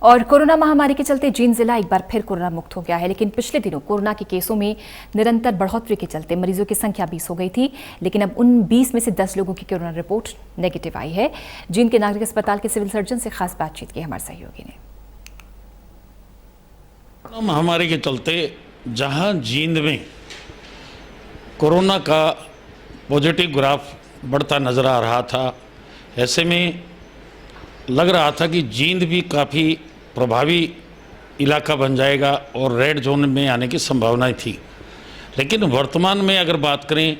और कोरोना महामारी के चलते जींद जिला एक बार फिर कोरोना मुक्त हो गया है, लेकिन पिछले दिनों कोरोना के केसों में निरंतर बढ़ोतरी के चलते मरीजों की संख्या 20 हो गई थी, लेकिन अब उन 20 में से 10 लोगों की कोरोना रिपोर्ट नेगेटिव आई है। जींद के नागरिक अस्पताल के सिविल सर्जन से खास बातचीत की हमारे सहयोगी ने। कोरोना महामारी के चलते जहां जींद में कोरोना का पॉजिटिव ग्राफ बढ़ता नज़र आ रहा था, ऐसे में लग रहा था कि जींद भी काफ़ी प्रभावी इलाका बन जाएगा और रेड जोन में आने की संभावनाएं थी। लेकिन वर्तमान में अगर बात करें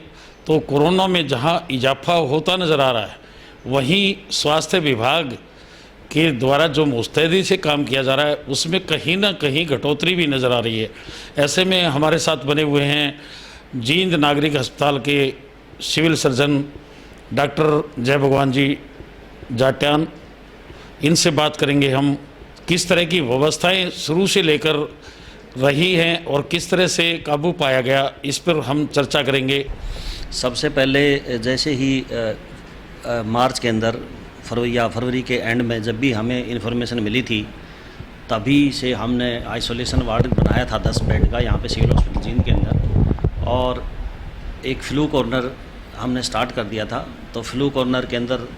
तो कोरोना में जहां इजाफा होता नज़र आ रहा है, वहीं स्वास्थ्य विभाग के द्वारा जो मुस्तैदी से काम किया जा रहा है उसमें कहीं ना कहीं घटोतरी भी नज़र आ रही है। ऐसे में हमारे साथ बने हुए हैं जींद नागरिक अस्पताल के सिविल सर्जन डॉक्टर जय भगवान जी जाट्यान। इनसे बात करेंगे हम किस तरह की व्यवस्थाएं शुरू से लेकर रही हैं और किस तरह से काबू पाया गया, इस पर हम चर्चा करेंगे। सबसे पहले जैसे ही मार्च के अंदर फरवरी के एंड में जब भी हमें इन्फॉर्मेशन मिली थी, तभी से हमने आइसोलेशन वार्ड बनाया था 10 बेड का यहाँ पे सिविल हॉस्पिटल जींद के अंदर, और एक फ्लू कॉर्नर हमने स्टार्ट कर दिया था। तो फ्लू कॉर्नर के अंदर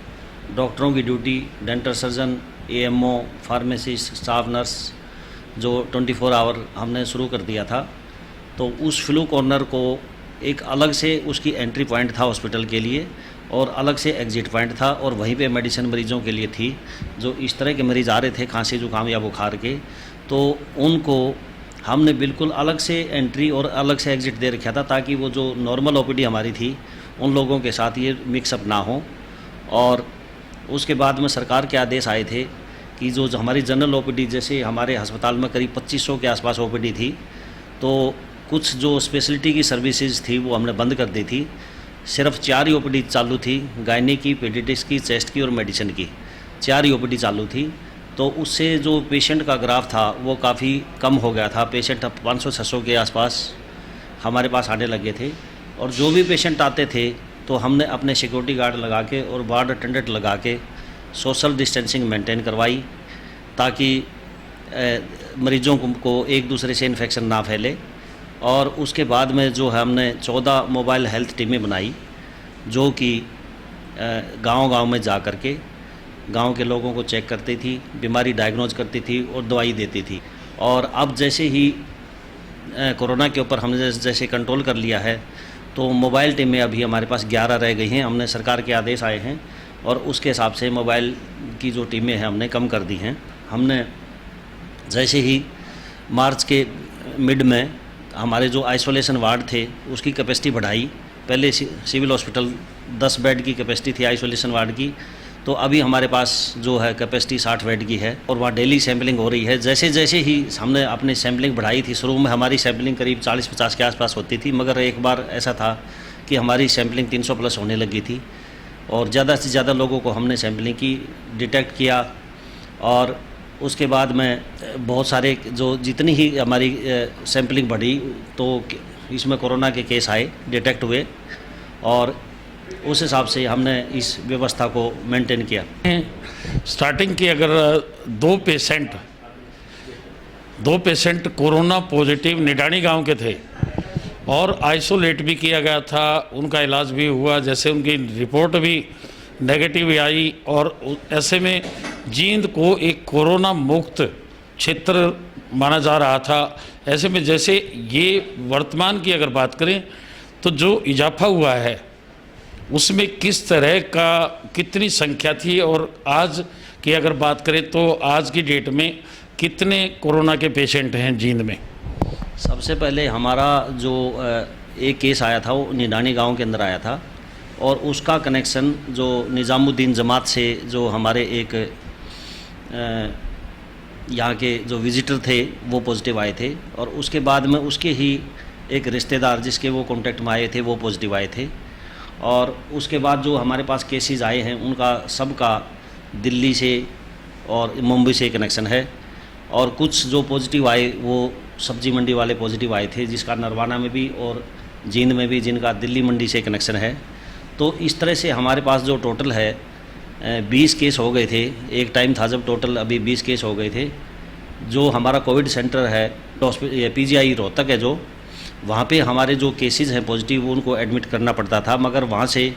डॉक्टरों की duty, dental surgeon, AMO, pharmacist, staff nurse जो 24 आवर हमने शुरू कर दिया था। तो उस फ्लू कॉर्नर को एक अलग से उसकी एंट्री पॉइंट था हॉस्पिटल के लिए और अलग से एग्जिट पॉइंट था, और वहीं पे मेडिसिन मरीज़ों के लिए थी। जो इस तरह के मरीज़ आ रहे थे खांसी जुकाम या बुखार के, तो उनको हमने बिल्कुल अलग से एंट्री और अलग से एग्जिट दे रखा था, ताकि वो जो नॉर्मल ओपीडी हमारी थी उन लोगों के साथ ये मिक्सअप ना हो। और उसके बाद में सरकार के आदेश आए थे कि जो हमारी जनरल ओपीडी, जैसे हमारे अस्पताल में करीब 2500 के आसपास ओपीडी थी, तो कुछ जो स्पेशलिटी की सर्विसेज थी वो हमने बंद कर दी थी। सिर्फ 4 ही ओपीडी चालू थी, गायनी की, पीडियाट्रिक्स की, चेस्ट की और मेडिसिन की 4 ही ओपीडी चालू थी। तो उससे जो पेशेंट का ग्राफ था वो काफ़ी कम हो गया था। पेशेंट अब 500-600 के आसपास हमारे पास आने लगे थे, और जो भी पेशेंट आते थे तो हमने अपने सिक्योरिटी गार्ड लगा के और वार्ड अटेंडेंट लगा के सोशल डिस्टेंसिंग मेंटेन करवाई, ताकि मरीजों को एक दूसरे से इन्फेक्शन ना फैले। और उसके बाद में जो है हमने 14 मोबाइल हेल्थ टीमें बनाई, जो कि गांव-गांव में जा कर के गाँव के लोगों को चेक करती थी, बीमारी डायग्नोज करती थी और दवाई देती थी। और अब जैसे ही कोरोना के ऊपर हमने जैसे कंट्रोल कर लिया है, तो मोबाइल टीमें अभी हमारे पास 11 रह गई हैं। हमने सरकार के आदेश आए हैं और उसके हिसाब से मोबाइल की जो टीमें हैं हमने कम कर दी हैं। हमने जैसे ही मार्च के मिड में हमारे जो आइसोलेशन वार्ड थे उसकी कैपेसिटी बढ़ाई। पहले सिविल हॉस्पिटल 10 बेड की कैपेसिटी थी आइसोलेशन वार्ड की, तो अभी हमारे पास जो है कैपेसिटी 60 बेड की है, और वहाँ डेली सैम्पलिंग हो रही है। जैसे जैसे ही हमने अपनी सैम्पलिंग बढ़ाई थी, शुरू में हमारी सैम्पलिंग करीब 40-50 के आसपास होती थी, मगर एक बार ऐसा था कि हमारी सैम्पलिंग 300 प्लस होने लगी थी, और ज़्यादा से ज़्यादा लोगों को हमने सैम्पलिंग की, डिटेक्ट किया। और उसके बाद में बहुत सारे जो जितनी ही हमारी सैम्पलिंग बढ़ी, तो इसमें कोरोना के केस आए, डिटेक्ट हुए, और उस हिसाब से हमने इस व्यवस्था को मेंटेन किया। स्टार्टिंग की अगर दो पेशेंट कोरोना पॉजिटिव निडानी गांव के थे और आइसोलेट भी किया गया था, उनका इलाज भी हुआ, जैसे उनकी रिपोर्ट भी नेगेटिव आई, और ऐसे में जींद को एक कोरोना मुक्त क्षेत्र माना जा रहा था। ऐसे में जैसे ये वर्तमान की अगर बात करें तो जो इजाफा हुआ है उसमें किस तरह का कितनी संख्या थी, और आज की अगर बात करें तो आज की डेट में कितने कोरोना के पेशेंट हैं जींद में? सबसे पहले हमारा जो एक केस आया था वो निडानी गांव के अंदर आया था, और उसका कनेक्शन जो निज़ामुद्दीन जमात से जो हमारे एक यहाँ के जो विजिटर थे वो पॉजिटिव आए थे, और उसके बाद में उसके ही एक रिश्तेदार जिसके वो कॉन्टेक्ट में आए थे वो पॉजिटिव आए थे। और उसके बाद जो हमारे पास केसेस आए हैं उनका सबका दिल्ली से और मुंबई से कनेक्शन है, और कुछ जो पॉजिटिव आए वो सब्जी मंडी वाले पॉजिटिव आए थे, जिसका नरवाना में भी और जींद में भी, जिनका दिल्ली मंडी से कनेक्शन है। तो इस तरह से हमारे पास जो टोटल है 20 केस हो गए थे। एक टाइम था जब टोटल अभी 20 केस हो गए थे, जो हमारा कोविड सेंटर है ये PGI रोहतक है, जो वहाँ पे हमारे जो केसेस हैं पॉजिटिव उनको एडमिट करना पड़ता था, मगर वहाँ से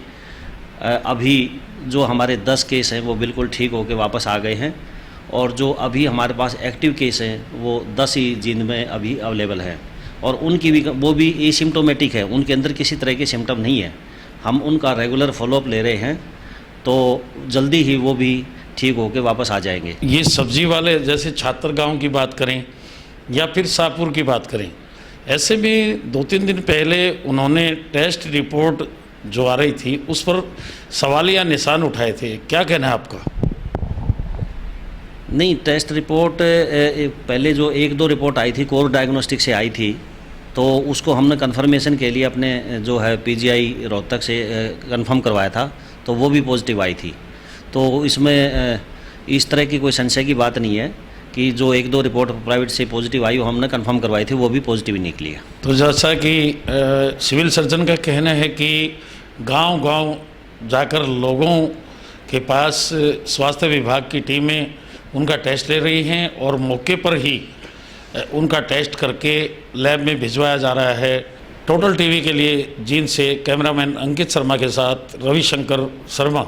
अभी जो हमारे 10 केस हैं वो बिल्कुल ठीक होकर वापस आ गए हैं, और जो अभी हमारे पास एक्टिव केस हैं वो 10 ही जींद में अभी अवेलेबल हैं, और उनकी भी वो भी एसिम्टोमेटिक है, उनके अंदर किसी तरह के सिम्टम नहीं है। हम उनका रेगुलर फॉलोअप ले रहे हैं, तो जल्दी ही वो भी ठीक होकर वापस आ जाएंगे। ये सब्जी वाले जैसे छात्र गांव की बात करें या फिर शाहपुर की बात करें, ऐसे में 2-3 दिन पहले उन्होंने टेस्ट रिपोर्ट जो आ रही थी उस पर सवालिया निशान उठाए थे, क्या कहना है आपका? नहीं, टेस्ट रिपोर्ट पहले जो 1-2 रिपोर्ट आई थी कोर डायग्नोस्टिक से आई थी, तो उसको हमने कंफर्मेशन के लिए अपने जो है PGI रोहतक से कंफर्म करवाया था, तो वो भी पॉजिटिव आई थी। तो इसमें इस तरह की कोई संशय की बात नहीं है कि जो 1-2 रिपोर्ट प्राइवेट से पॉजिटिव आई वो हमने कंफर्म करवाई थी, वो भी पॉजिटिव ही निकली है। तो जैसा कि सिविल सर्जन का कहना है कि गांव-गांव जाकर लोगों के पास स्वास्थ्य विभाग की टीमें उनका टेस्ट ले रही हैं और मौके पर ही उनका टेस्ट करके लैब में भिजवाया जा रहा है। टोटल टीवी के लिए जींद से कैमरामैन अंकित शर्मा के साथ रविशंकर शर्मा।